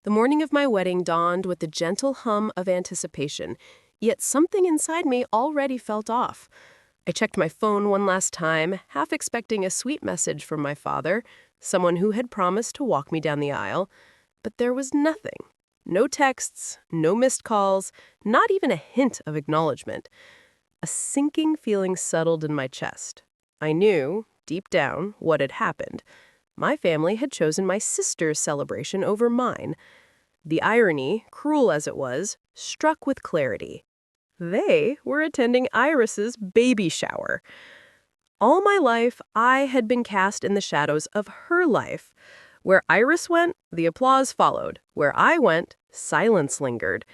The morning of my wedding dawned with the gentle hum of anticipation, yet something inside me already felt off. I checked my phone one last time, half expecting a sweet message from my father, someone who had promised to walk me down the aisle, but there was nothing. No texts, no missed calls, not even a hint of acknowledgement. A sinking feeling settled in my chest. I knew, deep down, what had happened. My family had chosen my sister's celebration over mine. The irony, cruel as it was, struck with clarity. They were attending Iris's baby shower. All my life, I had been cast in the shadows of her life. Where Iris went, the applause followed. Where I went, silence lingered.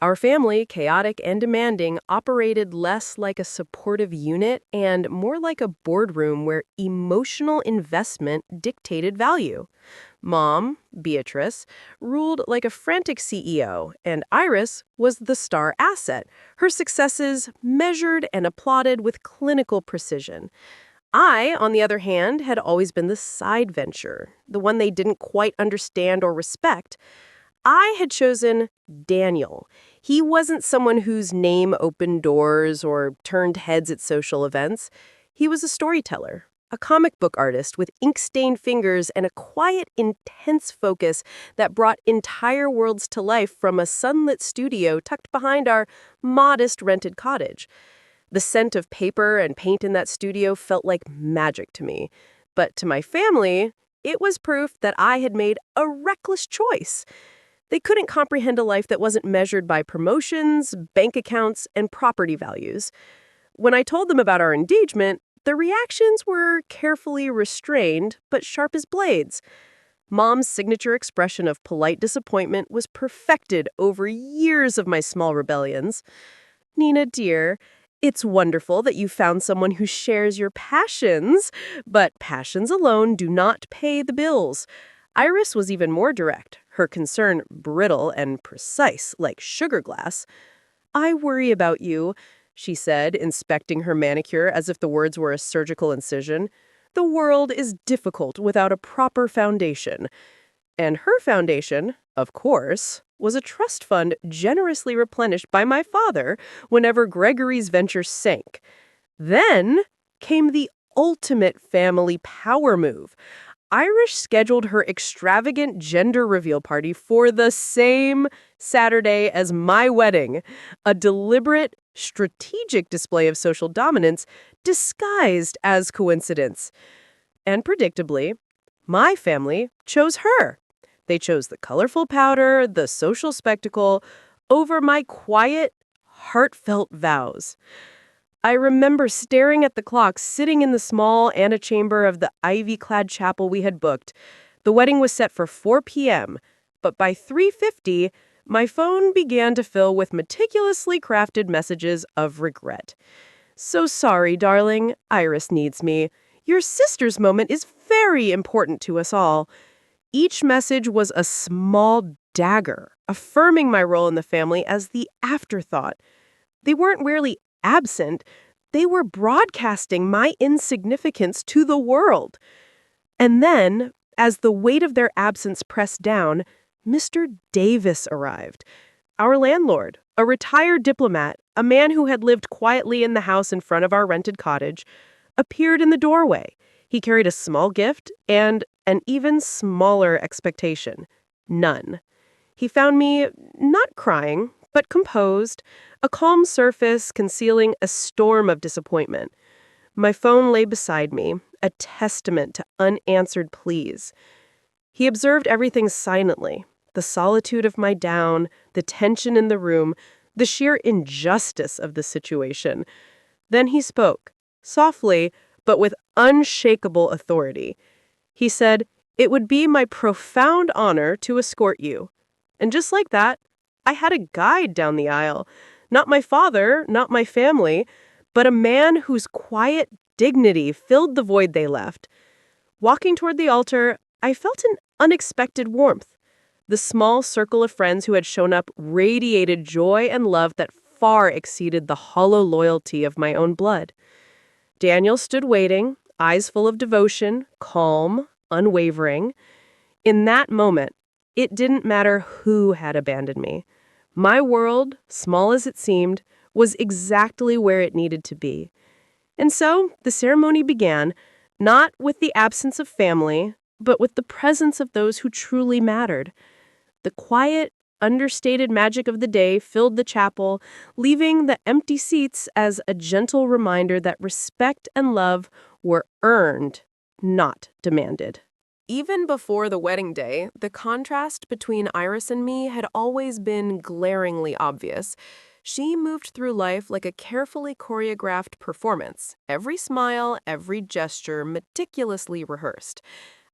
Our family, chaotic and demanding, operated less like a supportive unit and more like a boardroom where emotional investment dictated value. Mom, Beatrice, ruled like a frantic CEO, and Iris was the star asset, her successes measured and applauded with clinical precision. I, on the other hand, had always been the side venture, the one they didn't quite understand or respect. I had chosen Daniel. He wasn't someone whose name opened doors or turned heads at social events. He was a storyteller, a comic book artist with ink-stained fingers and a quiet, intense focus that brought entire worlds to life from a sunlit studio tucked behind our modest rented cottage. The scent of paper and paint in that studio felt like magic to me. But to my family, it was proof that I had made a reckless choice. They couldn't comprehend a life that wasn't measured by promotions, bank accounts, and property values. When I told them about our engagement, the reactions were carefully restrained, but sharp as blades. Mom's signature expression of polite disappointment was perfected over years of my small rebellions. "Nina, dear, it's wonderful that you found someone who shares your passions, but passions alone do not pay the bills." Iris was even more direct, her concern brittle and precise, like sugar glass. "I worry about you," she said, inspecting her manicure as if the words were a surgical incision. "The world is difficult without a proper foundation." And her foundation, of course, was a trust fund generously replenished by my father whenever Gregory's venture sank. Then came the ultimate family power move. Irish scheduled her extravagant gender reveal party for the same Saturday as my wedding, a deliberate, strategic display of social dominance disguised as coincidence. And predictably, my family chose her. They chose the colorful powder, the social spectacle, over my quiet, heartfelt vows. I remember staring at the clock, sitting in the small antechamber of the ivy-clad chapel we had booked. The wedding was set for 4 p.m., but by 3:50, my phone began to fill with meticulously crafted messages of regret. "So sorry, darling. Iris needs me. Your sister's moment is very important to us all." Each message was a small dagger, affirming my role in the family as the afterthought. They weren't merely absent, they were broadcasting my insignificance to the world. And then, as the weight of their absence pressed down, Mr. Davis arrived. Our landlord, a retired diplomat, a man who had lived quietly in the house in front of our rented cottage, appeared in the doorway. He carried a small gift and an even smaller expectation. None. He found me not crying, but composed, a calm surface concealing a storm of disappointment. My phone lay beside me, a testament to unanswered pleas. He observed everything silently, the solitude of my down, the tension in the room, the sheer injustice of the situation. Then he spoke, softly, but with unshakable authority. He said, "It would be my profound honor to escort you." And just like that, I had a guide down the aisle. Not my father, not my family, but a man whose quiet dignity filled the void they left. Walking toward the altar, I felt an unexpected warmth. The small circle of friends who had shown up radiated joy and love that far exceeded the hollow loyalty of my own blood. Daniel stood waiting, eyes full of devotion, calm, unwavering. In that moment, It didn't matter who had abandoned me. My world, small as it seemed, was exactly where it needed to be. And so the ceremony began, not with the absence of family, but with the presence of those who truly mattered. The quiet, understated magic of the day filled the chapel, leaving the empty seats as a gentle reminder that respect and love were earned, not demanded. Even before the wedding day, the contrast between Iris and me had always been glaringly obvious. She moved through life like a carefully choreographed performance, every smile, every gesture meticulously rehearsed.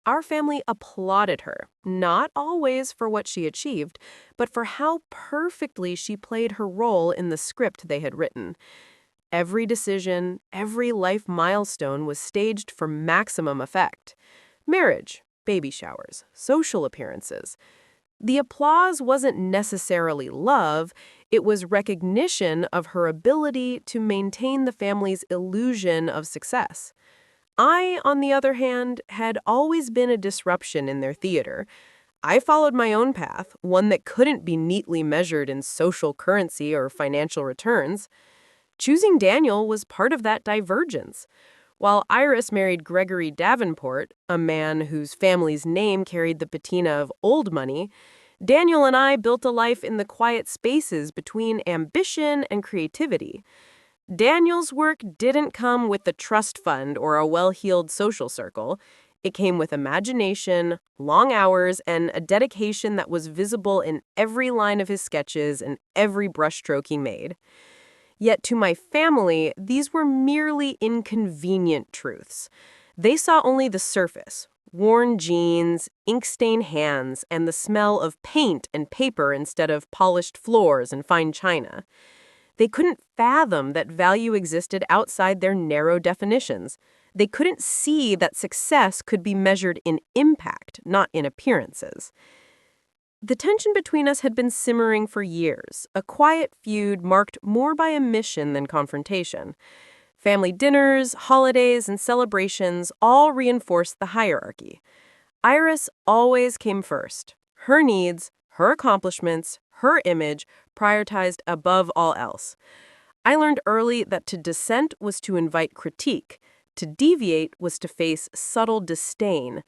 Our family applauded her, not always for what she achieved, but for how perfectly she played her role in the script they had written. Every decision, every life milestone was staged for maximum effect. Marriage, baby showers, social appearances. The applause wasn't necessarily love, it was recognition of her ability to maintain the family's illusion of success. I, on the other hand, had always been a disruption in their theater. I followed my own path, one that couldn't be neatly measured in social currency or financial returns. Choosing Daniel was part of that divergence. While Iris married Gregory Davenport, a man whose family's name carried the patina of old money, Daniel and I built a life in the quiet spaces between ambition and creativity. Daniel's work didn't come with the trust fund or a well-heeled social circle. It came with imagination, long hours, and a dedication that was visible in every line of his sketches and every brushstroke he made. Yet to my family, these were merely inconvenient truths. They saw only the surface, worn jeans, ink-stained hands, and the smell of paint and paper instead of polished floors and fine china. They couldn't fathom that value existed outside their narrow definitions. They couldn't see that success could be measured in impact, not in appearances. The tension between us had been simmering for years, a quiet feud marked more by omission than confrontation. Family dinners, holidays, and celebrations all reinforced the hierarchy. Iris always came first. Her needs, her accomplishments, her image prioritized above all else. I learned early that to dissent was to invite critique. To deviate was to face subtle disdain.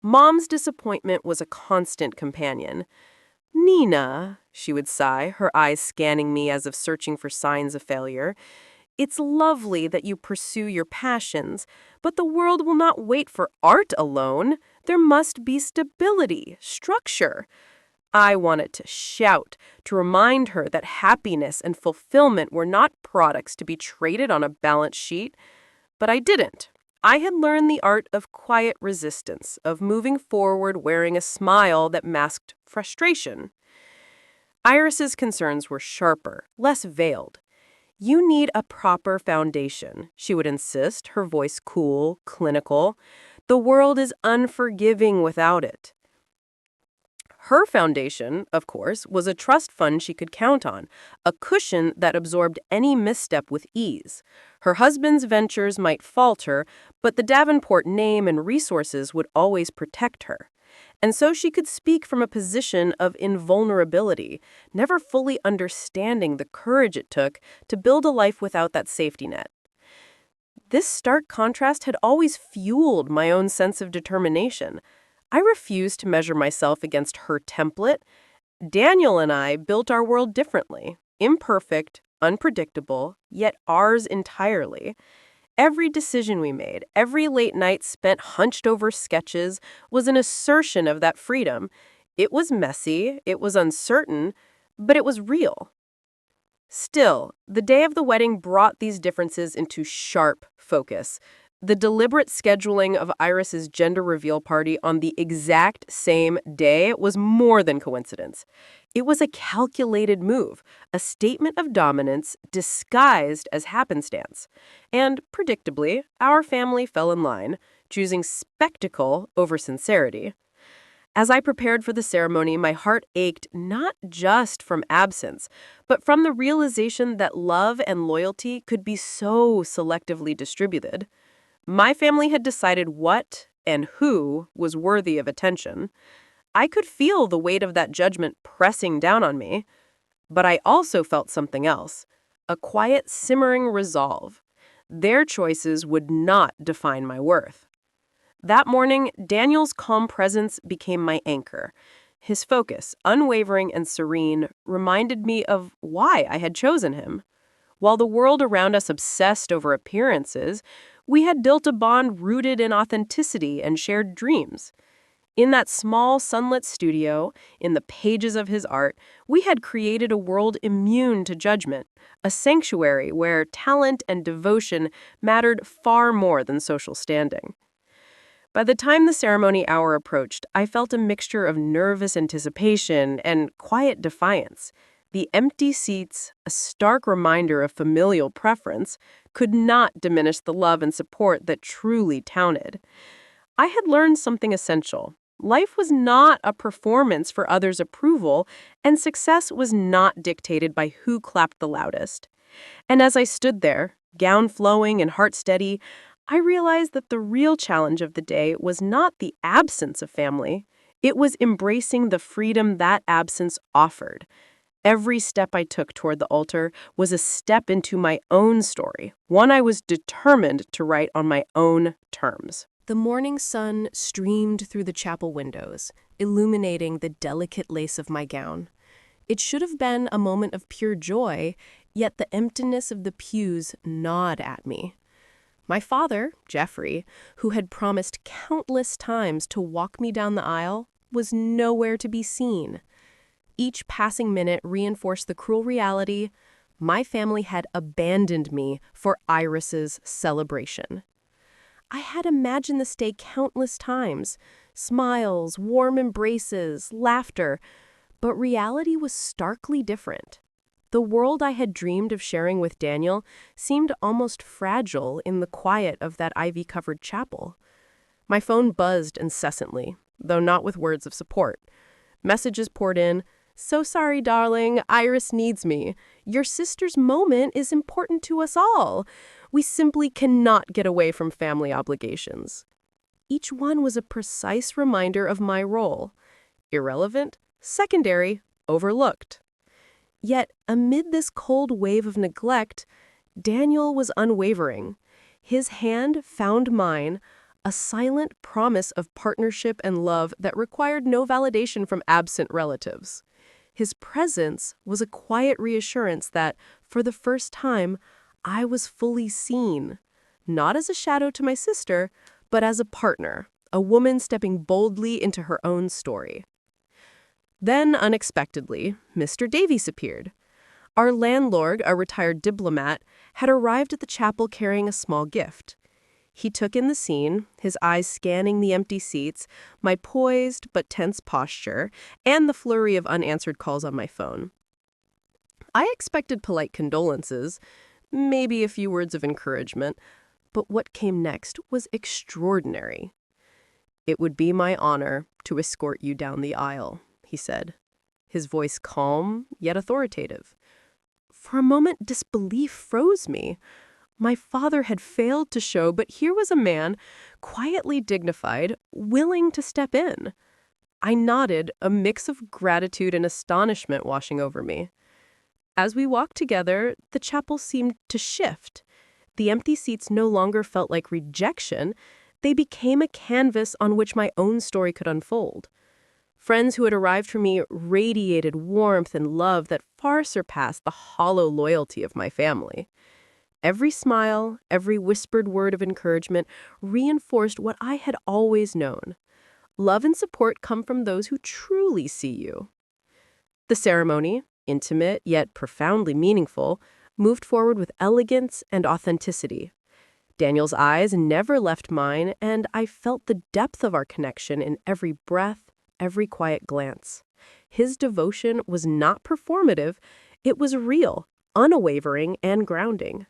Mom's disappointment was a constant companion. "Nina," she would sigh, her eyes scanning me as if searching for signs of failure, "it's lovely that you pursue your passions, but the world will not wait for art alone. There must be stability, structure." I wanted to shout, to remind her that happiness and fulfillment were not products to be traded on a balance sheet. But I didn't. I had learned the art of quiet resistance, of moving forward wearing a smile that masked frustration. Iris's concerns were sharper, less veiled. "You need a proper foundation," she would insist, her voice cool, clinical. "The world is unforgiving without it." Her foundation, of course, was a trust fund she could count on, a cushion that absorbed any misstep with ease. Her husband's ventures might falter, but the Davenport name and resources would always protect her. And so she could speak from a position of invulnerability, never fully understanding the courage it took to build a life without that safety net. This stark contrast had always fueled my own sense of determination. I refused to measure myself against her template. Daniel and I built our world differently, imperfect, unpredictable, yet ours entirely. Every decision we made, every late night spent hunched over sketches, was an assertion of that freedom. It was messy, it was uncertain, but it was real. Still, the day of the wedding brought these differences into sharp focus. The deliberate scheduling of Iris's gender reveal party on the exact same day was more than coincidence. It was a calculated move, a statement of dominance disguised as happenstance. And, predictably, our family fell in line, choosing spectacle over sincerity. As I prepared for the ceremony, my heart ached not just from absence, but from the realization that love and loyalty could be so selectively distributed. My family had decided what and who was worthy of attention. I could feel the weight of that judgment pressing down on me, but I also felt something else, a quiet, simmering resolve. Their choices would not define my worth. That morning, Daniel's calm presence became my anchor. His focus, unwavering and serene, reminded me of why I had chosen him. While the world around us obsessed over appearances, we had built a bond rooted in authenticity and shared dreams. In that small sunlit studio, in the pages of his art, we had created a world immune to judgment, a sanctuary where talent and devotion mattered far more than social standing. By the time the ceremony hour approached, I felt a mixture of nervous anticipation and quiet defiance. The empty seats, a stark reminder of familial preference, could not diminish the love and support that truly counted. I had learned something essential. Life was not a performance for others' approval, and success was not dictated by who clapped the loudest. And as I stood there, gown flowing and heart steady, I realized that the real challenge of the day was not the absence of family. It was embracing the freedom that absence offered. Every step I took toward the altar was a step into my own story, one I was determined to write on my own terms. The morning sun streamed through the chapel windows, illuminating the delicate lace of my gown. It should have been a moment of pure joy, yet the emptiness of the pews gnawed at me. My father, Jeffrey, who had promised countless times to walk me down the aisle, was nowhere to be seen. Each passing minute reinforced the cruel reality: my family had abandoned me for Iris's celebration. I had imagined this day countless times: smiles, warm embraces, laughter, but reality was starkly different. The world I had dreamed of sharing with Daniel seemed almost fragile in the quiet of that ivy-covered chapel. My phone buzzed incessantly, though not with words of support. Messages poured in: "So sorry, darling, Iris needs me. Your sister's moment is important to us all. We simply cannot get away from family obligations." Each one was a precise reminder of my role: irrelevant, secondary, overlooked. Yet, amid this cold wave of neglect, Daniel was unwavering. His hand found mine, a silent promise of partnership and love that required no validation from absent relatives. His presence was a quiet reassurance that, for the first time, I was fully seen, not as a shadow to my sister, but as a partner, a woman stepping boldly into her own story. Then, unexpectedly, Mr. Davies appeared. Our landlord, a retired diplomat, had arrived at the chapel carrying a small gift. He took in the scene, his eyes scanning the empty seats, my poised but tense posture, and the flurry of unanswered calls on my phone. I expected polite condolences, maybe a few words of encouragement, but what came next was extraordinary. "It would be my honor to escort you down the aisle," he said, his voice calm yet authoritative. For a moment, disbelief froze me. My father had failed to show, but here was a man, quietly dignified, willing to step in. I nodded, a mix of gratitude and astonishment washing over me. As we walked together, the chapel seemed to shift. The empty seats no longer felt like rejection. They became a canvas on which my own story could unfold. Friends who had arrived for me radiated warmth and love that far surpassed the hollow loyalty of my family. Every smile, every whispered word of encouragement reinforced what I had always known: love and support come from those who truly see you. The ceremony, intimate yet profoundly meaningful, moved forward with elegance and authenticity. Daniel's eyes never left mine, and I felt the depth of our connection in every breath, every quiet glance. His devotion was not performative, it was real, unwavering, and grounding.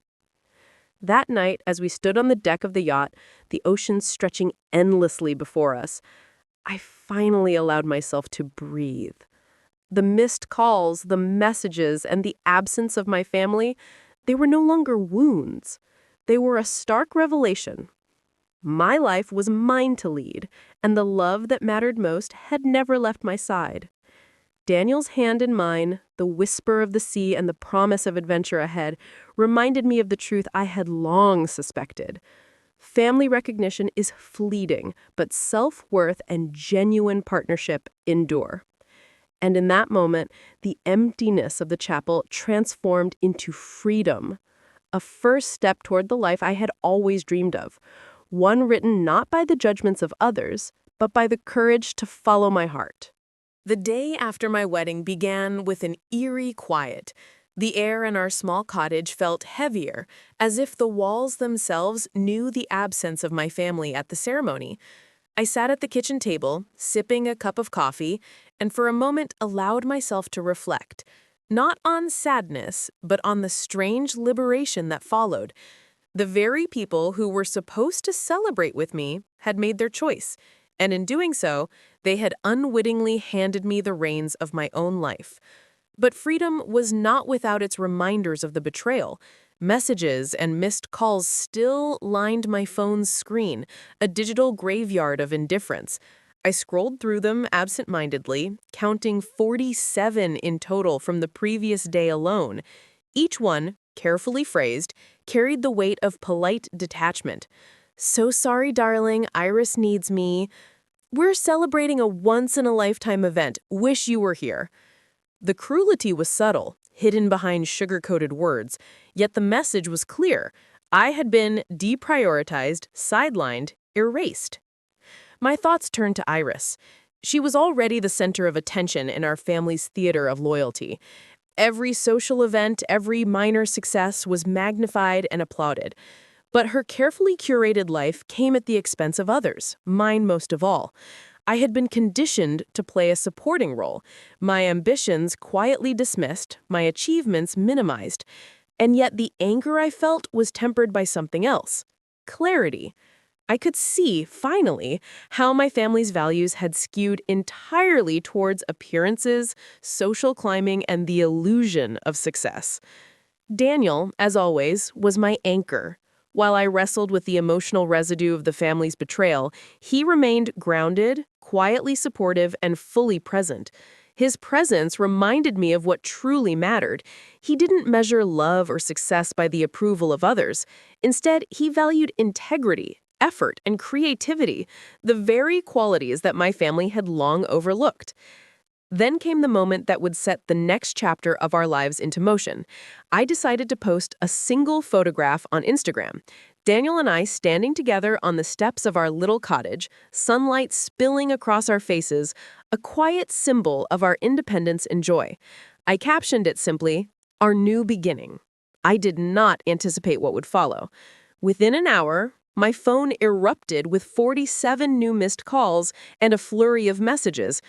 That night, as we stood on the deck of the yacht, the ocean stretching endlessly before us, I finally allowed myself to breathe. The missed calls, the messages, and the absence of my family, they were no longer wounds. They were a stark revelation. My life was mine to lead, and the love that mattered most had never left my side. Daniel's hand in mine, the whisper of the sea and the promise of adventure ahead, reminded me of the truth I had long suspected. Family recognition is fleeting, but self-worth and genuine partnership endure. And in that moment, the emptiness of the chapel transformed into freedom, a first step toward the life I had always dreamed of, one written not by the judgments of others, but by the courage to follow my heart. The day after my wedding began with an eerie quiet. The air in our small cottage felt heavier, as if the walls themselves knew the absence of my family at the ceremony. I sat at the kitchen table, sipping a cup of coffee, and for a moment allowed myself to reflect, not on sadness, but on the strange liberation that followed. The very people who were supposed to celebrate with me had made their choice, and in doing so, they had unwittingly handed me the reins of my own life. But freedom was not without its reminders of the betrayal. Messages and missed calls still lined my phone's screen, a digital graveyard of indifference. I scrolled through them absent-mindedly, counting 47 in total from the previous day alone. Each one, carefully phrased, carried the weight of polite detachment. "So sorry, darling, Iris needs me. We're celebrating a once-in-a-lifetime event. Wish you were here." The cruelty was subtle, hidden behind sugar-coated words, yet the message was clear. I had been deprioritized, sidelined, erased. My thoughts turned to Iris. She was already the center of attention in our family's theater of loyalty. Every social event, every minor success was magnified and applauded. But her carefully curated life came at the expense of others, mine most of all. I had been conditioned to play a supporting role, my ambitions quietly dismissed, my achievements minimized. And yet the anger I felt was tempered by something else: clarity. I could see, finally, how my family's values had skewed entirely towards appearances, social climbing, and the illusion of success. Daniel, as always, was my anchor. While I wrestled with the emotional residue of the family's betrayal, he remained grounded, quietly supportive, and fully present. His presence reminded me of what truly mattered. He didn't measure love or success by the approval of others. Instead, he valued integrity, effort, and creativity, the very qualities that my family had long overlooked. Then came the moment that would set the next chapter of our lives into motion. I decided to post a single photograph on Instagram. Daniel and I standing together on the steps of our little cottage, sunlight spilling across our faces, a quiet symbol of our independence and joy. I captioned it simply, "Our new beginning." I did not anticipate what would follow. Within an hour, my phone erupted with 47 new missed calls and a flurry of messages.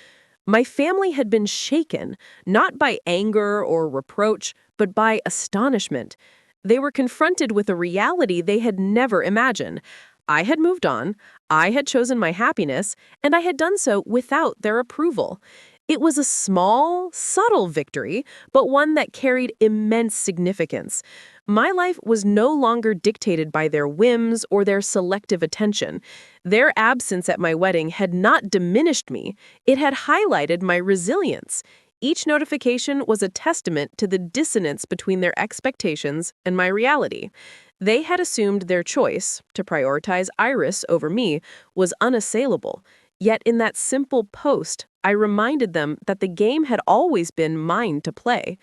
My family had been shaken, not by anger or reproach, but by astonishment. They were confronted with a reality they had never imagined. I had moved on, I had chosen my happiness, and I had done so without their approval. It was a small, subtle victory, but one that carried immense significance. My life was no longer dictated by their whims or their selective attention. Their absence at my wedding had not diminished me, it had highlighted my resilience. Each notification was a testament to the dissonance between their expectations and my reality. They had assumed their choice, to prioritize Iris over me, was unassailable. Yet in that simple post, I reminded them that the game had always been mine to play.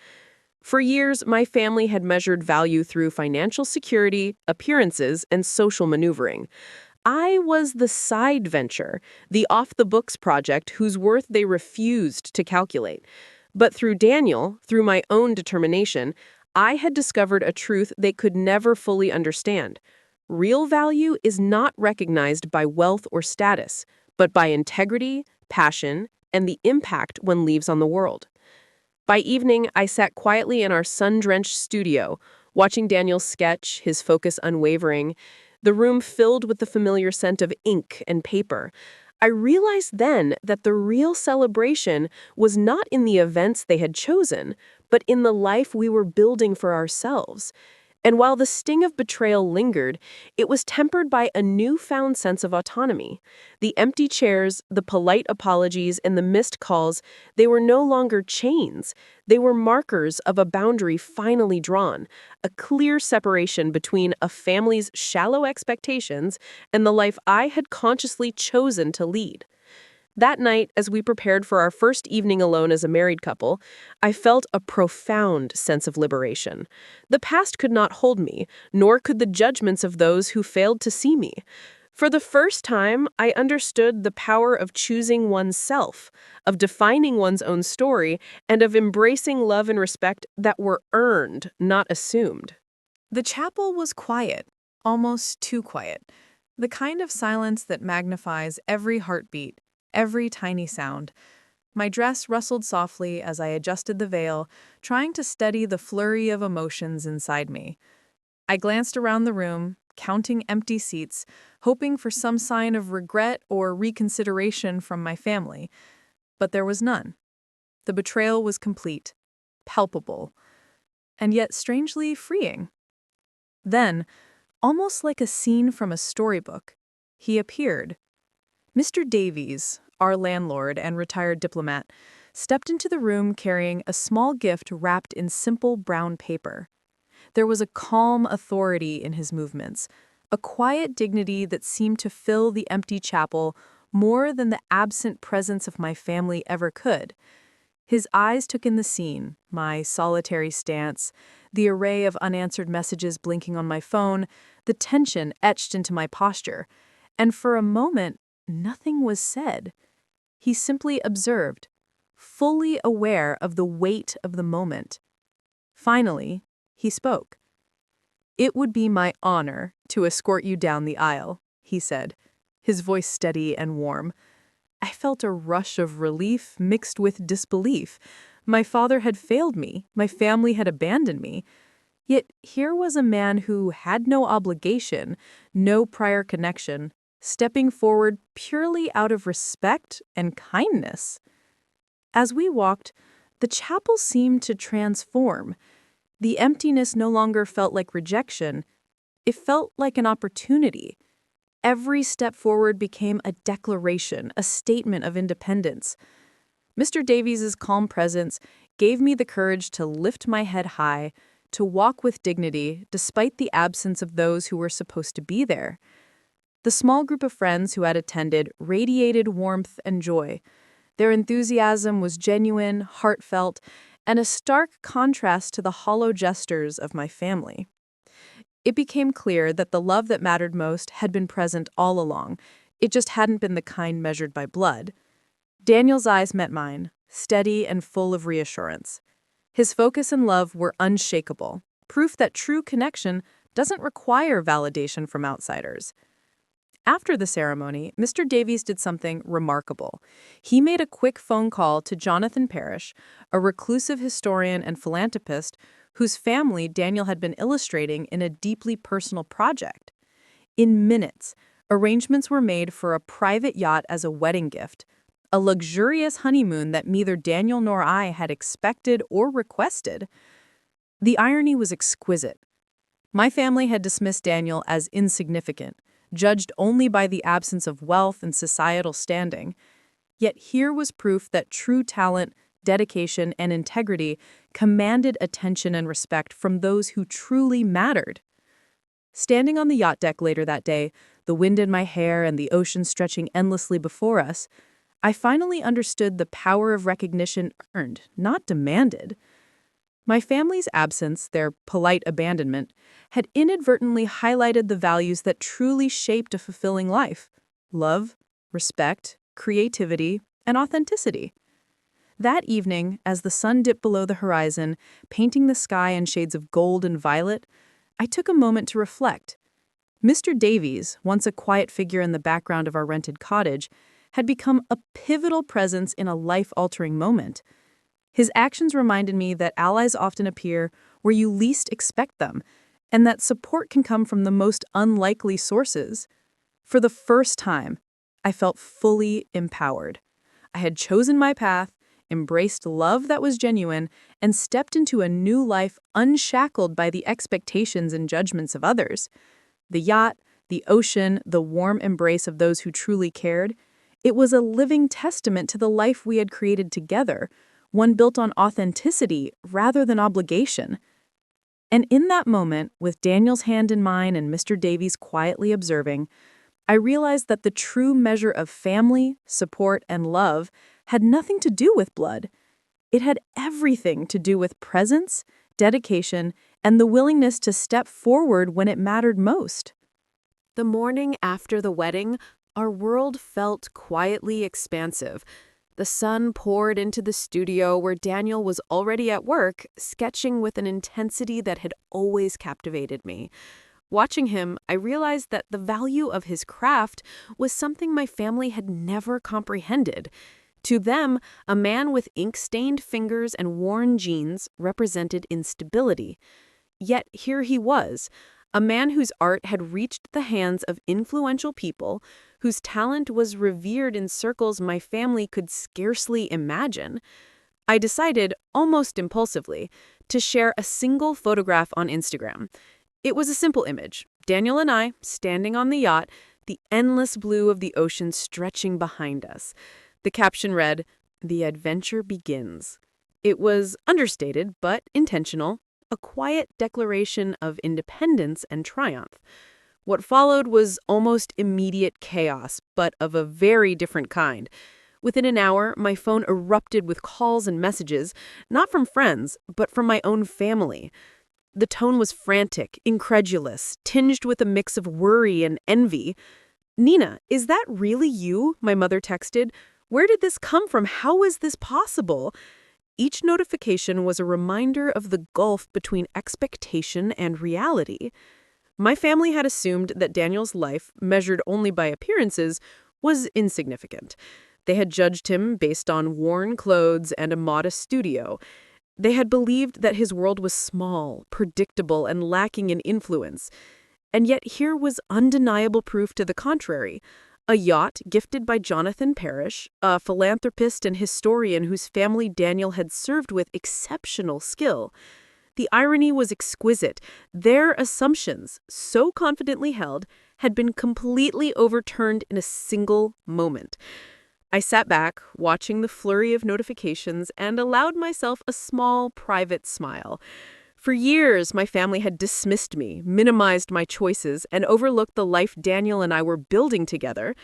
For years, my family had measured value through financial security, appearances, and social maneuvering. I was the side venture, the off-the-books project whose worth they refused to calculate. But through Daniel, through my own determination, I had discovered a truth they could never fully understand. Real value is not recognized by wealth or status, but by integrity, passion, and the impact one leaves on the world. By evening, I sat quietly in our sun-drenched studio, watching Daniel sketch, his focus unwavering, the room filled with the familiar scent of ink and paper. I realized then that the real celebration was not in the events they had chosen, but in the life we were building for ourselves. And while the sting of betrayal lingered, it was tempered by a newfound sense of autonomy. The empty chairs, the polite apologies, and the missed calls, they were no longer chains. They were markers of a boundary finally drawn, a clear separation between a family's shallow expectations and the life I had consciously chosen to lead. That night, as we prepared for our first evening alone as a married couple, I felt a profound sense of liberation. The past could not hold me, nor could the judgments of those who failed to see me. For the first time, I understood the power of choosing oneself, of defining one's own story, and of embracing love and respect that were earned, not assumed. The chapel was quiet, almost too quiet. The kind of silence that magnifies every heartbeat, every tiny sound. My dress rustled softly as I adjusted the veil, trying to steady the flurry of emotions inside me. I glanced around the room, counting empty seats, hoping for some sign of regret or reconsideration from my family. But there was none. The betrayal was complete, palpable, and yet strangely freeing. Then, almost like a scene from a storybook, he appeared. Mr. Davies, our landlord and retired diplomat, stepped into the room carrying a small gift wrapped in simple brown paper. There was a calm authority in his movements, a quiet dignity that seemed to fill the empty chapel more than the absent presence of my family ever could. His eyes took in the scene, my solitary stance, the array of unanswered messages blinking on my phone, the tension etched into my posture, and for a moment, nothing was said. He simply observed, fully aware of the weight of the moment. Finally, he spoke. "It would be my honor to escort you down the aisle," he said, his voice steady and warm. I felt a rush of relief mixed with disbelief. My father had failed me, my family had abandoned me. Yet here was a man who had no obligation, no prior connection, stepping forward purely out of respect and kindness. As we walked, the chapel seemed to transform. The emptiness no longer felt like rejection. It felt like an opportunity. Every step forward became a declaration, a statement of independence. Mr. Davies's calm presence gave me the courage to lift my head high, to walk with dignity despite the absence of those who were supposed to be there. The small group of friends who had attended radiated warmth and joy. Their enthusiasm was genuine, heartfelt, and a stark contrast to the hollow gestures of my family. It became clear that the love that mattered most had been present all along. It just hadn't been the kind measured by blood. Daniel's eyes met mine, steady and full of reassurance. His focus and love were unshakable, proof that true connection doesn't require validation from outsiders. After the ceremony, Mr. Davies did something remarkable. He made a quick phone call to Jonathan Parrish, a reclusive historian and philanthropist whose family Daniel had been illustrating in a deeply personal project. In minutes, arrangements were made for a private yacht as a wedding gift, a luxurious honeymoon that neither Daniel nor I had expected or requested. The irony was exquisite. My family had dismissed Daniel as insignificant, judged only by the absence of wealth and societal standing. Yet here was proof that true talent, dedication, and integrity commanded attention and respect from those who truly mattered. Standing on the yacht deck later that day, the wind in my hair and the ocean stretching endlessly before us, I finally understood the power of recognition earned, not demanded. My family's absence, their polite abandonment, had inadvertently highlighted the values that truly shaped a fulfilling life: love, respect, creativity, and authenticity. That evening, as the sun dipped below the horizon, painting the sky in shades of gold and violet, I took a moment to reflect. Mr. Davies, once a quiet figure in the background of our rented cottage, had become a pivotal presence in a life-altering moment. His actions reminded me that allies often appear where you least expect them, and that support can come from the most unlikely sources. For the first time, I felt fully empowered. I had chosen my path, embraced love that was genuine, and stepped into a new life unshackled by the expectations and judgments of others. The yacht, the ocean, the warm embrace of those who truly cared, it was a living testament to the life we had created together, one built on authenticity rather than obligation. And in that moment, with Daniel's hand in mine and Mr. Davies quietly observing, I realized that the true measure of family, support, and love had nothing to do with blood. It had everything to do with presence, dedication, and the willingness to step forward when it mattered most. The morning after the wedding, our world felt quietly expansive. The sun poured into the studio where Daniel was already at work, sketching with an intensity that had always captivated me. Watching him, I realized that the value of his craft was something my family had never comprehended. To them, a man with ink-stained fingers and worn jeans represented instability. Yet here he was, a man whose art had reached the hands of influential people, whose talent was revered in circles my family could scarcely imagine. I decided, almost impulsively, to share a single photograph on Instagram. It was a simple image, Daniel and I standing on the yacht, the endless blue of the ocean stretching behind us. The caption read, "The adventure begins." It was understated but intentional, a quiet declaration of independence and triumph. What followed was almost immediate chaos, but of a very different kind. Within an hour, my phone erupted with calls and messages, not from friends, but from my own family. The tone was frantic, incredulous, tinged with a mix of worry and envy. "Nina, is that really you?" my mother texted. "Where did this come from? How is this possible?" Each notification was a reminder of the gulf between expectation and reality. My family had assumed that Daniel's life, measured only by appearances, was insignificant. They had judged him based on worn clothes and a modest studio. They had believed that his world was small, predictable, and lacking in influence. And yet here was undeniable proof to the contrary. A yacht gifted by Jonathan Parrish, a philanthropist and historian whose family Daniel had served with exceptional skill. The irony was exquisite. Their assumptions, so confidently held, had been completely overturned in a single moment. I sat back, watching the flurry of notifications, and allowed myself a small, private smile. For years, my family had dismissed me, minimized my choices, and overlooked the life Daniel and I were building together.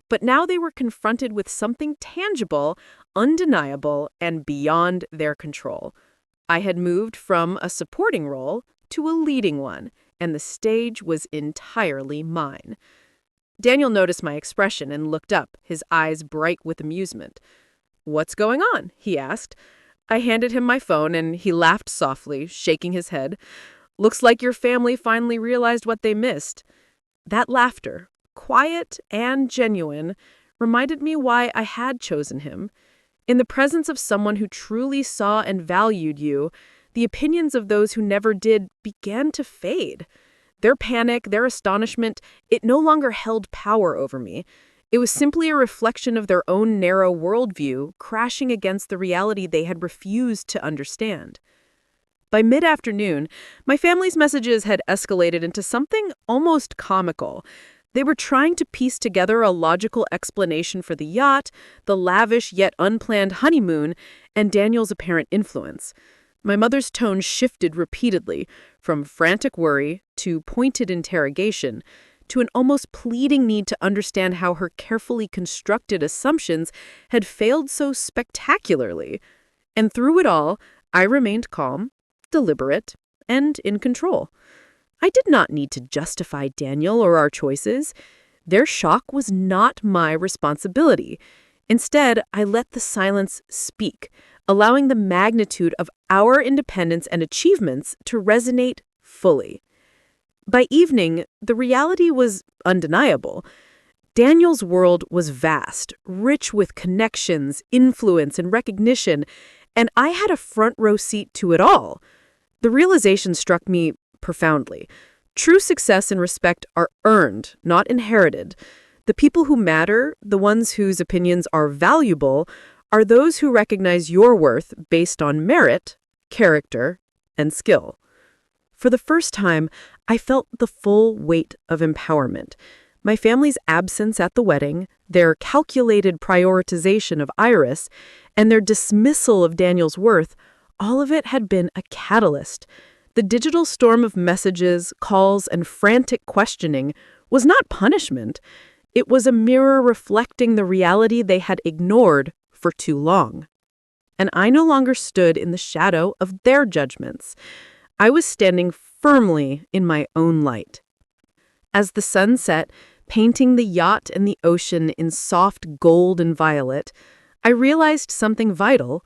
But now they were confronted with something tangible, undeniable, and beyond their control. I had moved from a supporting role to a leading one, and the stage was entirely mine. Daniel noticed my expression and looked up, his eyes bright with amusement. "What's going on?" he asked. I handed him my phone, and he laughed softly, shaking his head. "Looks like your family finally realized what they missed." That laughter, quiet and genuine, reminded me why I had chosen him. In the presence of someone who truly saw and valued you, the opinions of those who never did began to fade. Their panic, their astonishment, it no longer held power over me. It was simply a reflection of their own narrow worldview crashing against the reality they had refused to understand. By mid-afternoon, my family's messages had escalated into something almost comical. They were trying to piece together a logical explanation for the yacht, the lavish yet unplanned honeymoon, and Daniel's apparent influence. My mother's tone shifted repeatedly, from frantic worry to pointed interrogation, to an almost pleading need to understand how her carefully constructed assumptions had failed so spectacularly. And through it all, I remained calm, deliberate, and in control. I did not need to justify Daniel or our choices. Their shock was not my responsibility. Instead, I let the silence speak, allowing the magnitude of our independence and achievements to resonate fully. By evening, the reality was undeniable. Daniel's world was vast, rich with connections, influence, and recognition, and I had a front row seat to it all. The realization struck me profoundly. True success and respect are earned, not inherited. The people who matter, the ones whose opinions are valuable, are those who recognize your worth based on merit, character, and skill. For the first time, I felt the full weight of empowerment. My family's absence at the wedding, their calculated prioritization of Iris, and their dismissal of Daniel's worth, all of it had been a catalyst. The digital storm of messages, calls, and frantic questioning was not punishment. It was a mirror reflecting the reality they had ignored for too long. And I no longer stood in the shadow of their judgments. I was standing firmly in my own light. As the sun set, painting the yacht and the ocean in soft gold and violet, I realized something vital.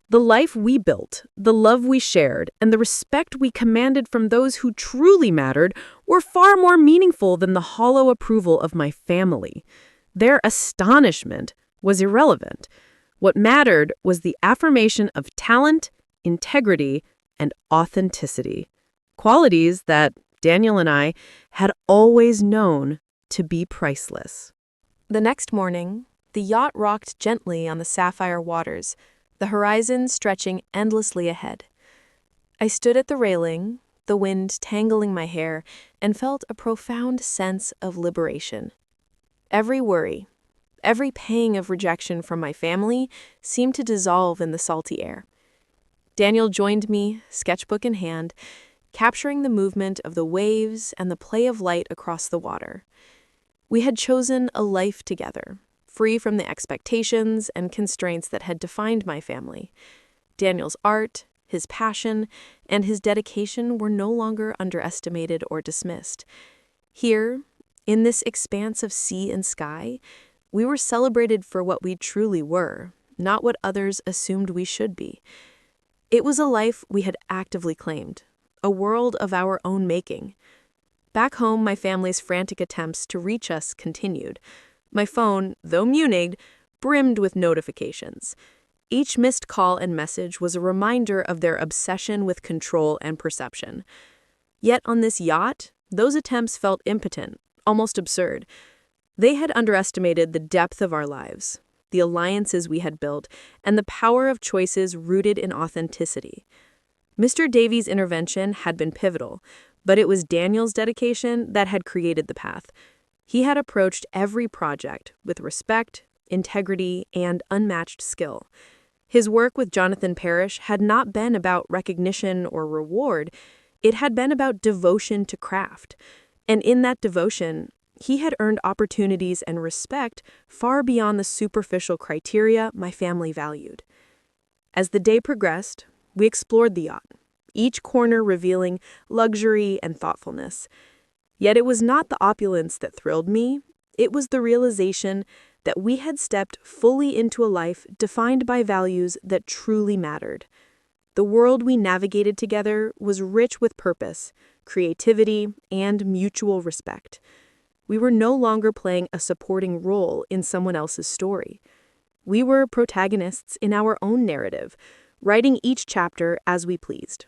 The life we built, the love we shared, and the respect we commanded from those who truly mattered were far more meaningful than the hollow approval of my family. Their astonishment was irrelevant. What mattered was the affirmation of talent, integrity, and authenticity, qualities that Daniel and I had always known to be priceless. The next morning, the yacht rocked gently on the sapphire waters, the horizon stretching endlessly ahead. I stood at the railing, the wind tangling my hair, and felt a profound sense of liberation. Every worry, every pang of rejection from my family seemed to dissolve in the salty air. Daniel joined me, sketchbook in hand, capturing the movement of the waves and the play of light across the water. We had chosen a life together, free from the expectations and constraints that had defined my family. Daniel's art, his passion, and his dedication were no longer underestimated or dismissed. Here, in this expanse of sea and sky, we were celebrated for what we truly were, not what others assumed we should be. It was a life we had actively claimed, a world of our own making. Back home, my family's frantic attempts to reach us continued. My phone, though muniged, brimmed with notifications. Each missed call and message was a reminder of their obsession with control and perception. Yet on this yacht, those attempts felt impotent, almost absurd. They had underestimated the depth of our lives, the alliances we had built, and the power of choices rooted in authenticity. Mr. Davies' intervention had been pivotal, but it was Daniel's dedication that had created the path. He had approached every project with respect, integrity, and unmatched skill. His work with Jonathan Parrish had not been about recognition or reward. It had been about devotion to craft. And in that devotion, he had earned opportunities and respect far beyond the superficial criteria my family valued. As the day progressed, we explored the yacht, each corner revealing luxury and thoughtfulness. Yet it was not the opulence that thrilled me, it was the realization that we had stepped fully into a life defined by values that truly mattered. The world we navigated together was rich with purpose, creativity, and mutual respect. We were no longer playing a supporting role in someone else's story. We were protagonists in our own narrative, writing each chapter as we pleased.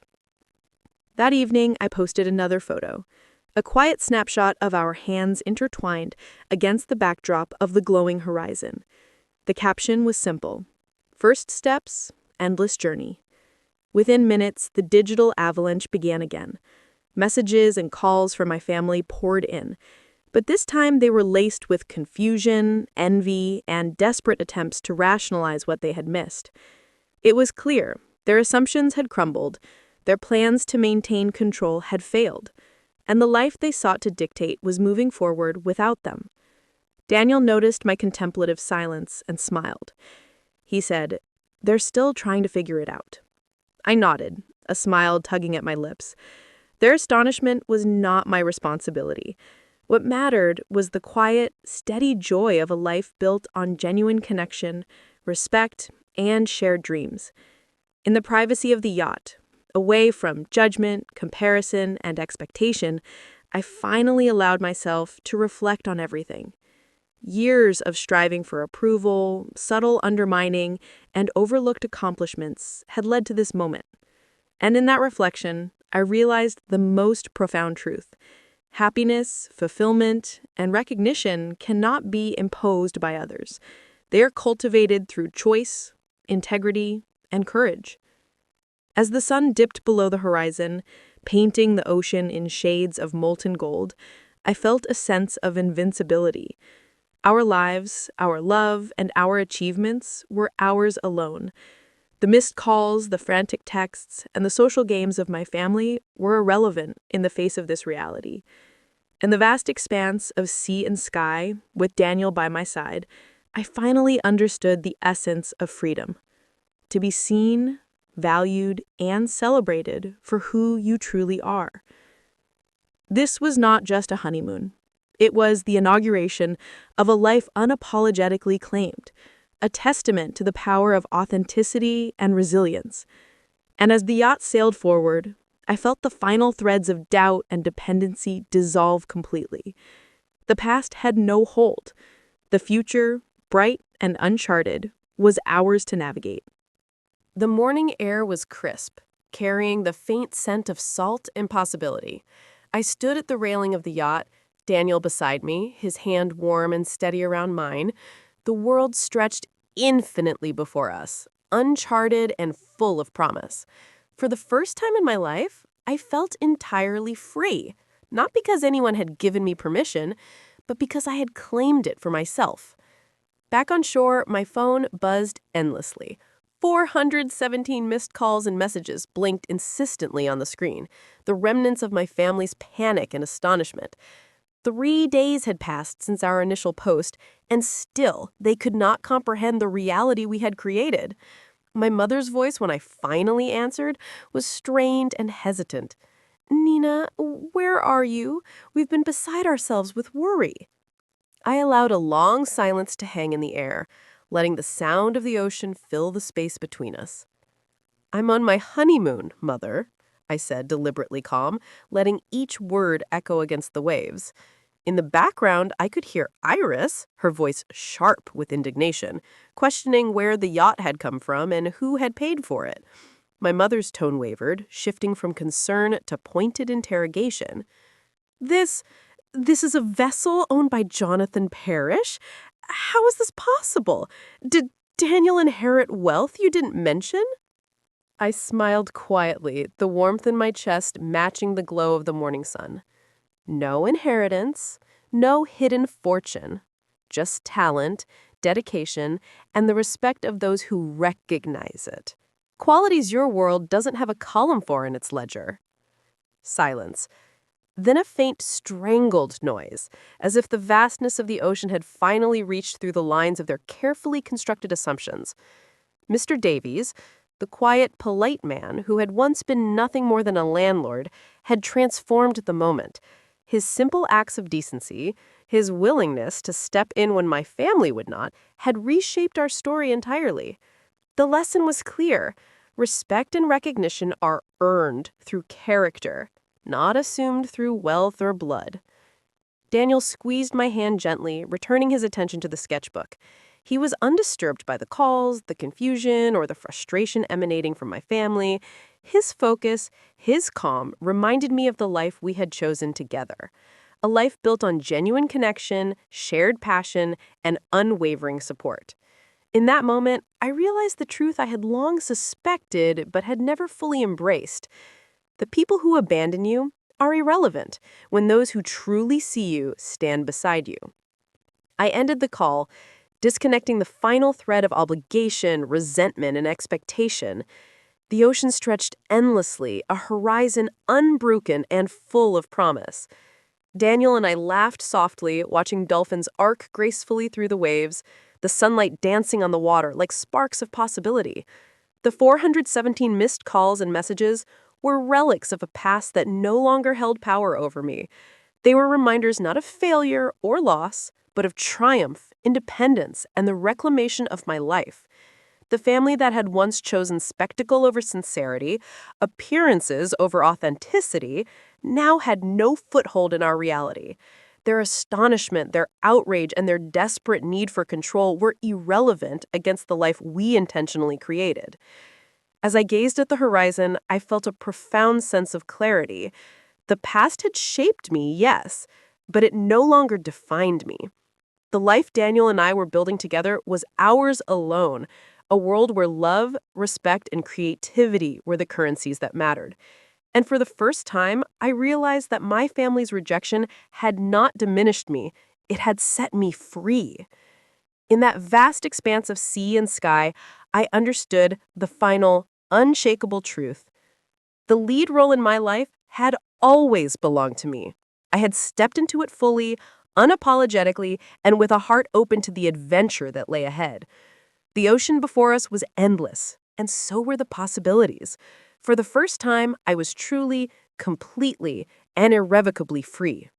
That evening, I posted another photo, a quiet snapshot of our hands intertwined against the backdrop of the glowing horizon. The caption was simple: first steps, endless journey. Within minutes, the digital avalanche began again. Messages and calls from my family poured in, but this time they were laced with confusion, envy, and desperate attempts to rationalize what they had missed. It was clear their assumptions had crumbled, their plans to maintain control had failed, and the life they sought to dictate was moving forward without them. Daniel noticed my contemplative silence and smiled. He said, "They're still trying to figure it out." I nodded, a smile tugging at my lips. Their astonishment was not my responsibility. What mattered was the quiet, steady joy of a life built on genuine connection, respect, and shared dreams. In the privacy of the yacht, away from judgment, comparison, and expectation, I finally allowed myself to reflect on everything. Years of striving for approval, subtle undermining, and overlooked accomplishments had led to this moment. And in that reflection, I realized the most profound truth. Happiness, fulfillment, and recognition cannot be imposed by others. They are cultivated through choice, integrity, and courage. As the sun dipped below the horizon, painting the ocean in shades of molten gold, I felt a sense of invincibility. Our lives, our love, and our achievements were ours alone. The missed calls, the frantic texts, and the social games of my family were irrelevant in the face of this reality. In the vast expanse of sea and sky, with Daniel by my side, I finally understood the essence of freedom. To be seen, valued, and celebrated for who you truly are. This was not just a honeymoon. It was the inauguration of a life unapologetically claimed, a testament to the power of authenticity and resilience. And as the yacht sailed forward, I felt the final threads of doubt and dependency dissolve completely. The past had no hold. The future, bright and uncharted, was ours to navigate. The morning air was crisp, carrying the faint scent of salt and possibility. I stood at the railing of the yacht, Daniel beside me, his hand warm and steady around mine. The world stretched infinitely before us, uncharted and full of promise. For the first time in my life, I felt entirely free, not because anyone had given me permission, but because I had claimed it for myself. Back on shore, my phone buzzed endlessly. 417 missed calls and messages blinked insistently on the screen, the remnants of my family's panic and astonishment. 3 days had passed since our initial post, and still they could not comprehend the reality we had created. My mother's voice, when I finally answered, was strained and hesitant. "Nina, where are you? We've been beside ourselves with worry." I allowed a long silence to hang in the air, letting the sound of the ocean fill the space between us. "I'm on my honeymoon, Mother," I said, deliberately calm, letting each word echo against the waves. In the background, I could hear Iris, her voice sharp with indignation, questioning where the yacht had come from and who had paid for it. My mother's tone wavered, shifting from concern to pointed interrogation. This is a vessel owned by Jonathan Parrish? How is this possible? Did Daniel inherit wealth you didn't mention?" I smiled quietly, the warmth in my chest matching the glow of the morning sun. No inheritance, no hidden fortune, just talent, dedication, and the respect of those who recognize it. Qualities your world doesn't have a column for in its ledger. Silence. Then a faint strangled noise, as if the vastness of the ocean had finally reached through the lines of their carefully constructed assumptions. Mr. Davies, the quiet, polite man who had once been nothing more than a landlord, had transformed the moment. His simple acts of decency, his willingness to step in when my family would not, had reshaped our story entirely. The lesson was clear. Respect and recognition are earned through character, not assumed through wealth or blood. Daniel squeezed my hand gently, returning his attention to the sketchbook. He was undisturbed by the calls, the confusion, or the frustration emanating from my family. His focus, his calm, reminded me of the life we had chosen together. A life built on genuine connection, shared passion, and unwavering support. In that moment, I realized the truth I had long suspected but had never fully embraced. The people who abandon you are irrelevant when those who truly see you stand beside you. I ended the call, disconnecting the final thread of obligation, resentment, and expectation. The ocean stretched endlessly, a horizon unbroken and full of promise. Daniel and I laughed softly, watching dolphins arc gracefully through the waves, the sunlight dancing on the water like sparks of possibility. The 417 missed calls and messages were relics of a past that no longer held power over me. They were reminders not of failure or loss, but of triumph, independence, and the reclamation of my life. The family that had once chosen spectacle over sincerity, appearances over authenticity, now had no foothold in our reality. Their astonishment, their outrage, and their desperate need for control were irrelevant against the life we intentionally created. As I gazed at the horizon, I felt a profound sense of clarity. The past had shaped me, yes, but it no longer defined me. The life Daniel and I were building together was ours alone, a world where love, respect, and creativity were the currencies that mattered. And for the first time, I realized that my family's rejection had not diminished me, it had set me free. In that vast expanse of sea and sky, I understood the final, unshakable truth. The lead role in my life had always belonged to me. I had stepped into it fully, unapologetically, and with a heart open to the adventure that lay ahead. The ocean before us was endless, and so were the possibilities. For the first time, I was truly, completely, and irrevocably free.